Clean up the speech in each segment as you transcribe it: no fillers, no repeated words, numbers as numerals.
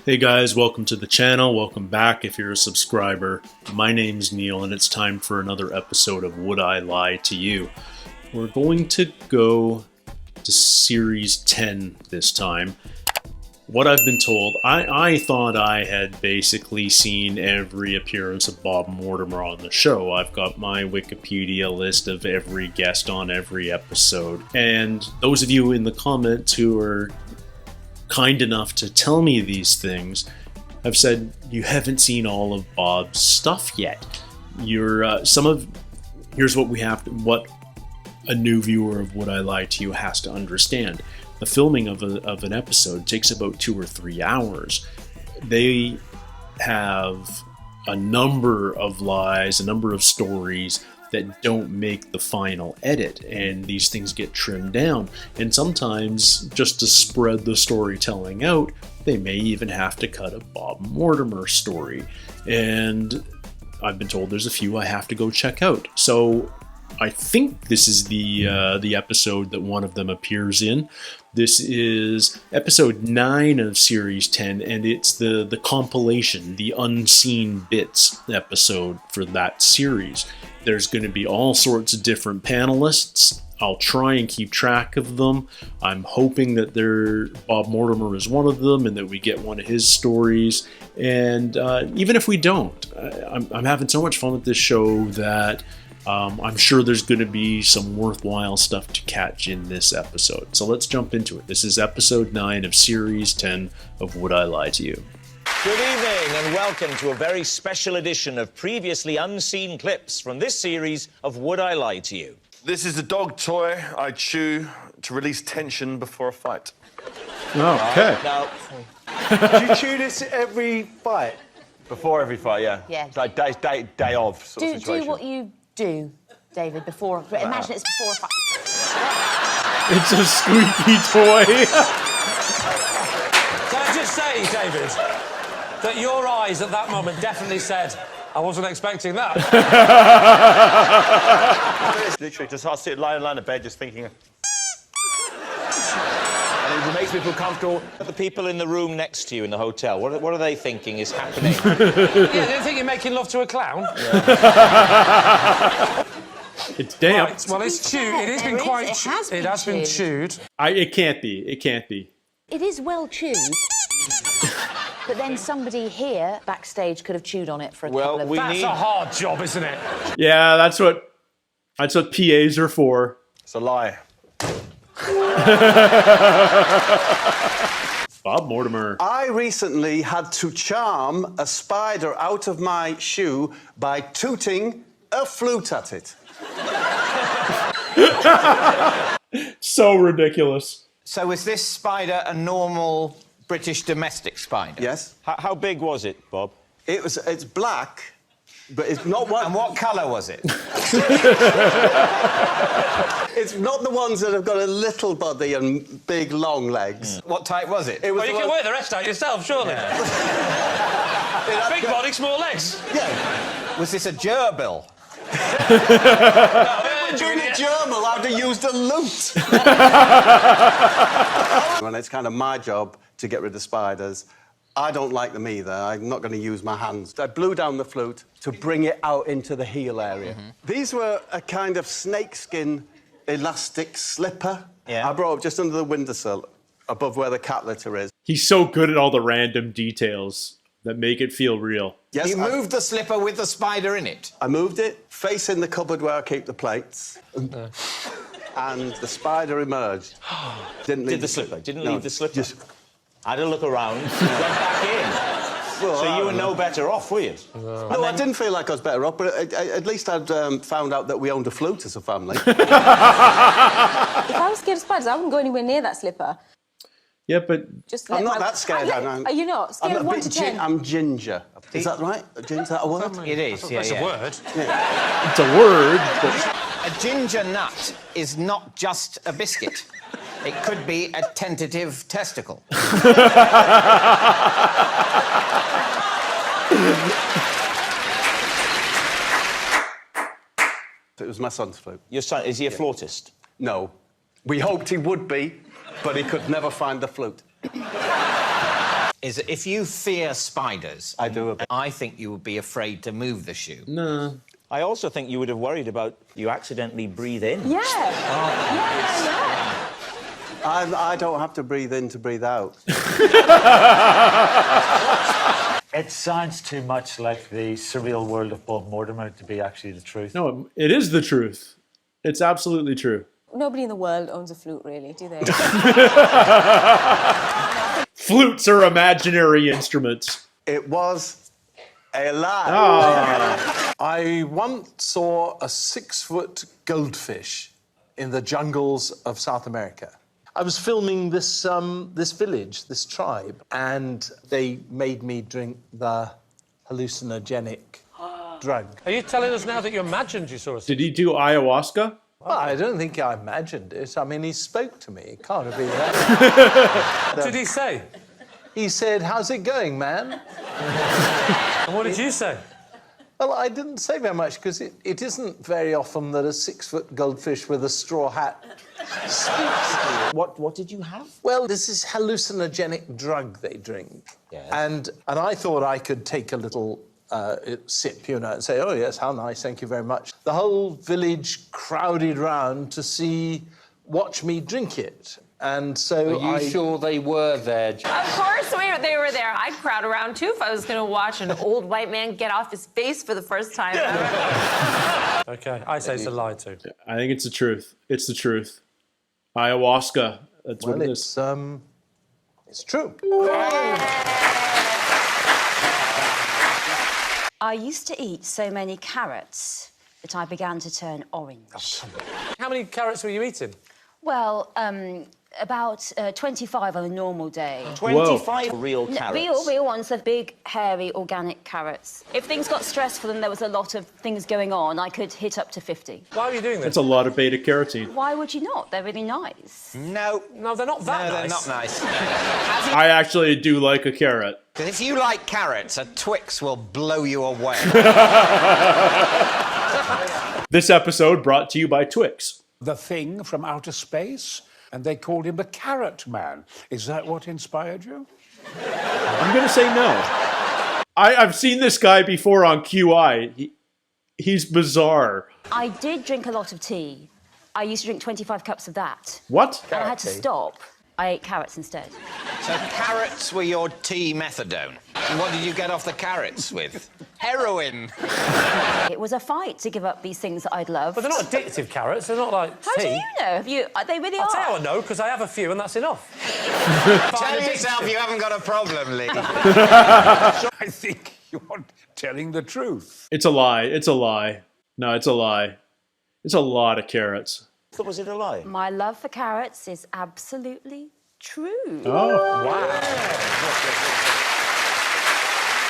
Hey guys, welcome to the channel. Welcome back if you're a subscriber. My name's Neil and it's time for another episode of Would I Lie to You? We're going to go to Series 10 this time. What I've been told, I thought I had basically seen every appearance of Bob Mortimer on the show. I've got my Wikipedia list of every guest on every episode. And those of you in the comments who are kind enough to tell me these things have said you haven't seen all of Bob's stuff yet. Here's what what a new viewer of Would I Lie to You has to understand. The filming of an episode takes about 2 or 3 hours. They have a number of lies, a number of stories that don't make the final edit, and these things get trimmed down. And sometimes, just to spread the storytelling out, they may even have to cut a Bob Mortimer story. And I've been told there's a few I have to go check out. So I think this is the episode that one of them appears in. This is episode 9 of Series 10, and it's the compilation, the Unseen Bits episode for that series. There's going to be all sorts of different panelists. I'll try and keep track of them. I'm hoping that Bob Mortimer is one of them and that we get one of his stories. And even if we don't, I'm having so much fun with this show that I'm sure there's going to be some worthwhile stuff to catch in this episode. So let's jump into it. This is episode 9 of Series 10 of Would I Lie to You? Good evening and welcome to a very special edition of previously unseen clips from this series of Would I Lie to You? This is a dog toy I chew to release tension before a fight. Okay. Now, Do you chew this every fight? Before every fight, yeah. Yeah. It's like day of sort of situation. Do what you do, David, before... Imagine it's before a fight. It's a squeaky toy. Can I just say, David, that your eyes at that moment definitely said, I wasn't expecting that. Literally, just I sit lying in bed just thinking... and it makes me feel comfortable. the people in the room next to you in the hotel, what are they thinking is happening? Yeah, don't think you're making love to a clown? It's damp. Right, well, it's chewed. It has been quite... It has been chewed. It can't be. It can't be. It is well chewed. But then somebody here, backstage, could have chewed on it for a couple of... That's a hard job, isn't it? Yeah, that's what PAs are for. It's a lie. Bob Mortimer. I recently had to charm a spider out of my shoe by tooting a flute at it. So ridiculous. So was this spider a normal British domestic spider? Yes. How big was it, Bob? It's black, but it's not one... And what colour was it? It's not the ones that have got a little body and big, long legs. What type was it? It was Well, you the can one- work the rest out yourself, surely. Big body, small legs. Yeah. Was this a gerbil? During the gerbil, I'd have used a lute. When it's kind of my job to get rid of spiders, I don't like them either. I'm not going to use my hands. I blew down the flute to bring it out into the heel area. These were a kind of snakeskin elastic slipper. Yeah. I brought it just under the windowsill, above where the cat litter is. He's so good at all the random details that make it feel real. Yes, You moved the slipper with the spider in it? I moved it, facing the cupboard where I keep the plates. And the spider emerged. Didn't leave Did the slipper? Didn't No, leave the slipper? just- Had a look around, went back in. Well, So you were no better off, were you? No, I didn't feel like I was better off, but at least I'd found out that we owned a flute as a family. If I was scared of spiders, I wouldn't go anywhere near that slipper. Yeah, but Just I'm not that scared. Are you not? Scared of 1 to 10? I'm ginger. Is that right? Is that a word? It is, yeah, That's a word. it's a word. But A ginger nut is not just a biscuit. It could be a tentative testicle. It was my son's flute. Your son, is he a flautist? No. We hoped he would be, but he could never find the flute. is that if you fear spiders... I do a bit. I think you would be afraid to move the shoe. No. I also think you would have worried about you accidentally breathe in. Yeah. Yeah. I don't have to breathe in to breathe out. It sounds too much like the surreal world of Bob Mortimer to be actually the truth. No, it is the truth. It's absolutely true. Nobody in the world owns a flute, really, do they? Flutes are imaginary instruments. It was a lie. Ah. I once saw a 6-foot goldfish in the jungles of South America. I was filming this village, this tribe, and they made me drink the hallucinogenic drug. Are you telling us now that you imagined you saw a... Did he do ayahuasca? Well, I don't think I imagined it. I mean, he spoke to me. It can't have been that. What did he say? He said, "How's it going, man?" And what did you say? Well, I didn't say very much because it isn't very often that a 6-foot goldfish with a straw hat speaks to you. What did you have? Well, this is hallucinogenic drug they drink. Yes. And I thought I could take a little sip, you know, and say, "Oh, yes, how nice, thank you very much." The whole village crowded round to watch me drink it. And so Are you sure they were there? Of course they were there. I'd crowd around too if I was going to watch an old white man get off his face for the first time ever. OK, I say it's a lie too. I think it's the truth. It's the truth. Ayahuasca. That's what it is. It's true. I used to eat so many carrots that I began to turn orange. How many carrots were you eating? Well, about 25 on a normal day. 25 real carrots? Real ones, the big, hairy, organic carrots. If things got stressful and there was a lot of things going on, I could hit up to 50. Why are you doing this? That's a lot of beta-carotene. Why would you not? They're really nice. No, they're not that nice. They're not nice. I actually do like a carrot. Because if you like carrots, a Twix will blow you away. This episode brought to you by Twix. The Thing from outer space, and they called him the Carrot Man. Is that what inspired you? I'm going to say no. I've seen this guy before on QI. He's bizarre. I did drink a lot of tea. I used to drink 25 cups of that. What? And I had to stop. I ate carrots instead. So carrots were your tea methadone. And what did you get off the carrots with? Heroin. It was a fight to give up these things that I'd love. But they're not addictive carrots. They're not like How tea. do you know? They really are. I'll tell you how I know, because I have a few and that's enough. Tell yourself you haven't got a problem, Lee. I think you're telling the truth. It's a lie. It's a lie. No, it's a lie. It's a lot of carrots. Was it a lie? My love for carrots is absolutely true. Oh,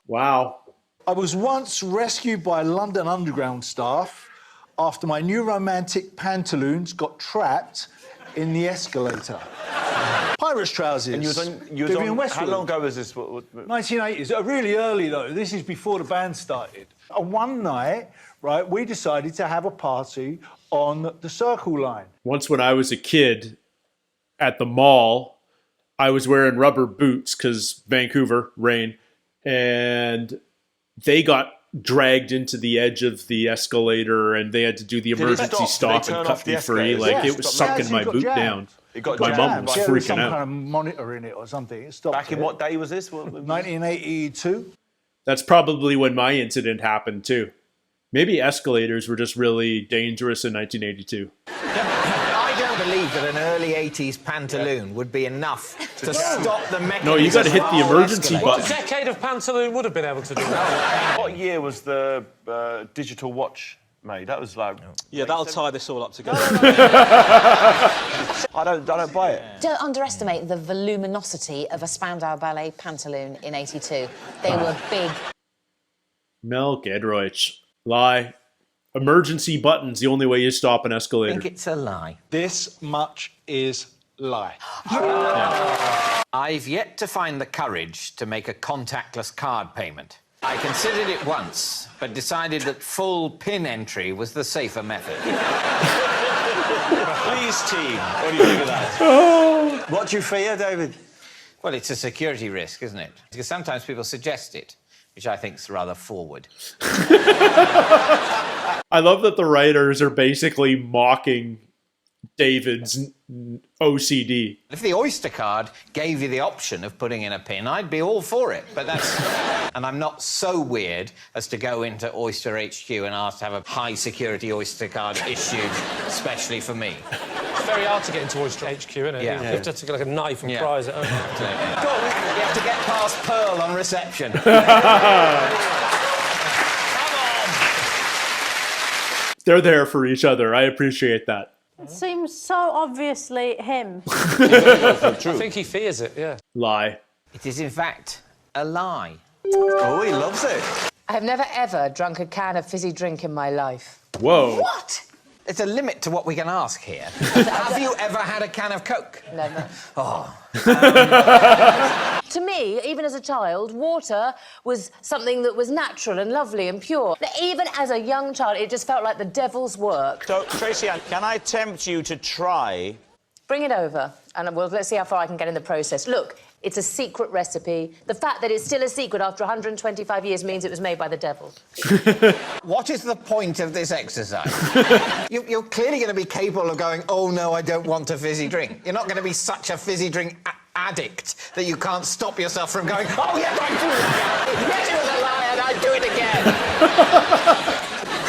wow. I was once rescued by London Underground staff after my new romantic pantaloons got trapped in the escalator. Pirate's trousers. And you was on how long ago was this? 1980s. Really early, though. This is before the band started. And one night, right, we decided to have a party on the Circle Line. Once when I was a kid at the mall, I was wearing rubber boots because Vancouver, rain, and they got dragged into the edge of the escalator and they had to do the emergency stop and cut me free. Like, it was sucking my boot down. My mum was freaking some out. kind of monitor in it or something. It stopped. Back in what day was this? 1982. That's probably when my incident happened too. Maybe escalators were just really dangerous in 1982. I don't believe that an early 80s pantaloon would be enough to stop the mechanism. No, you got to hit the emergency What button. decade of pantaloon would have been able to do that? What year was the digital watch made? That was like... Yeah, that'll tie this all up together. I don't buy it. Don't underestimate the voluminosity of a Spandau Ballet pantaloon in '82. They were big. Mel Gedroych. Lie. Emergency buttons, the only way you stop an I escalator. think it's a lie. This much is lie. I've yet to find the courage to make a contactless card payment. I considered it once, but decided that full PIN entry was the safer method. Please, team, what do you think of that? What do you fear, David? Well, it's a security risk, isn't it? Because sometimes people suggest it, which I think is rather forward. I love that the writers are basically mocking David's OCD. If the Oyster card gave you the option of putting in a pin, I'd be all for it. But that's... And I'm not so weird as to go into Oyster HQ and ask to have a high-security Oyster card issued especially for me. It's very hard to get into Oyster HQ, isn't it? Yeah. You have to take like a knife and prise it. You have to get past Pearl on reception. They're there for each other. I appreciate that. It seems so obviously him. I think he fears it, yeah. Lie. It is, in fact, a lie. Oh, he loves it. I have never, ever drunk a can of fizzy drink in my life. Whoa. What? There's a limit to what we can ask here. Have you ever had a can of Coke? Never. Oh. To me, even as a child, water was something that was natural and lovely and pure. Even as a young child, it just felt like the devil's work. So, Tracy Ann, can I tempt you to try? Bring it over, and let's see how far I can get in the process. Look, it's a secret recipe. The fact that it's still a secret after 125 years means it was made by the devil. What is the point of this exercise? You're clearly going to be capable of going, oh, no, I don't want a fizzy drink. You're not going to be such a fizzy drink addict that you can't stop yourself from going, oh, yes, I do lie. Yes, it was a lie, and I'd do it again.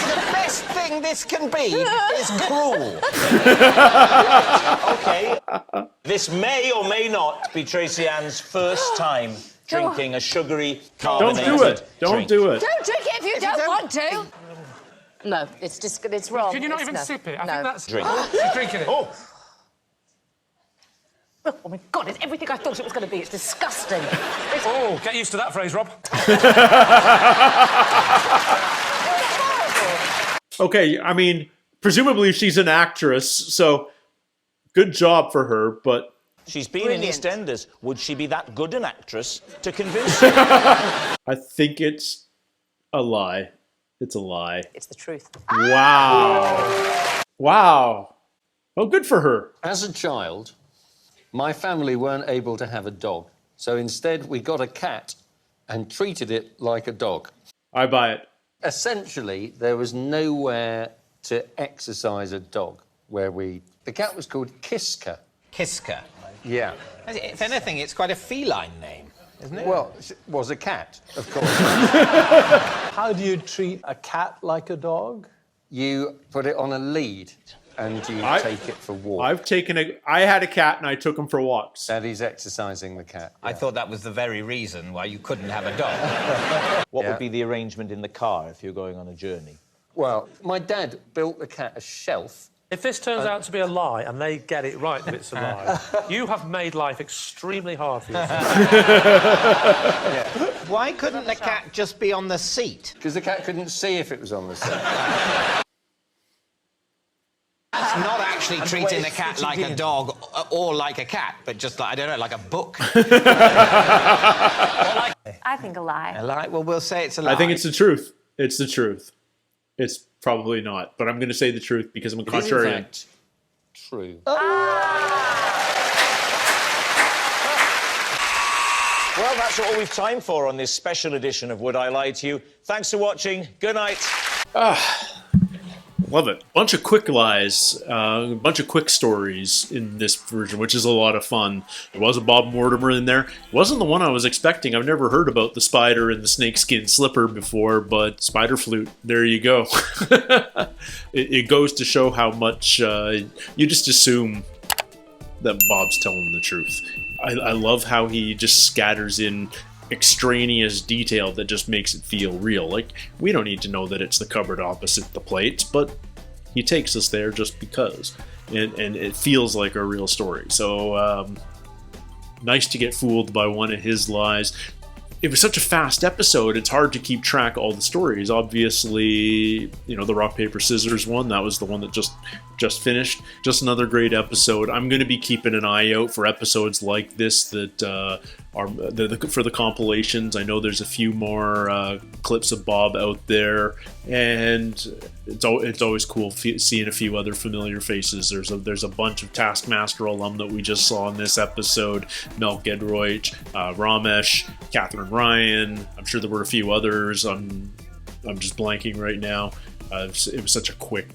The best thing this can be is cruel. OK. This may or may not be Tracy Ann's first time drinking a sugary carbonated Don't do it. Don't do it. Don't drink it if you don't want to. No, it's wrong. Can you not It's even no. sip it? I No. think that's... Drink. She's drinking it. Oh. Oh, my God, it's everything I thought it was going to be. It's disgusting. Oh, get used to that phrase, Rob. Okay, I mean, presumably she's an actress, so good job for her, but... She's been in EastEnders. Would she be that good an actress to convince you? I think it's a lie. It's a lie. It's the truth. Wow. Wow. Well, good for her. As a child, my family weren't able to have a dog. So instead, we got a cat and treated it like a dog. I buy it. Essentially, there was nowhere to exercise a dog where we... The cat was called Kiska. Kiska. Yeah. If anything, it's quite a feline name, isn't it? Well, it was a cat, of course. How do you treat a cat like a dog? You put it on a lead and you take it for walks. I had a cat and I took him for walks. That is exercising the cat. I thought that was the very reason why you couldn't have a dog. What would be the arrangement in the car if you're going on a journey? Well, my dad built the cat a shelf. If this turns out to be a lie and they get it right that it's a lie, you have made life extremely hard for yourself. Why couldn't the cat just be on the seat? Because the cat couldn't see if it was on the seat. That's not actually treating the cat like a dog or like a cat, but just like, I don't know, like a book. I think a lie. A lie? Well, we'll say it's a lie. I think it's the truth. It's the truth. It's probably not, but I'm going to say the truth because I'm a contrarian. In fact, true. Well, that's all we've time for on this special edition of Would I Lie to You? Thanks for watching. Good night. Love it. Bunch of quick lies, a bunch of quick stories in this version, which is a lot of fun. There was a Bob Mortimer in there. It wasn't the one I was expecting. I've never heard about the spider and the snakeskin slipper before, but spider flute, there you go. It goes to show how much you just assume that Bob's telling the truth. I love how he just scatters in extraneous detail that just makes it feel real. Like, we don't need to know that it's the cupboard opposite the plates, but he takes us there just because. And it feels like a real story. So, nice to get fooled by one of his lies. It was such a fast episode, it's hard to keep track of all the stories. Obviously, you know, the rock, paper, scissors one, that was the one that just just finished. Just another great episode. I'm going to be keeping an eye out for episodes like this that are for the compilations. I know there's a few more clips of Bob out there, and it's always cool seeing a few other familiar faces. There's a bunch of Taskmaster alum that we just saw in this episode: Mel Gedroych, Ramesh, Catherine Ryan. I'm sure there were a few others. I'm just blanking right now. It was such a quick,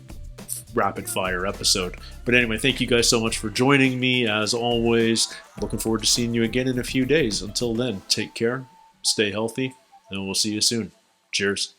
rapid fire episode. But anyway, thank you guys so much for joining me. As always, looking forward to seeing you again in a few days. Until then, take care, stay healthy, and we'll see you soon. Cheers.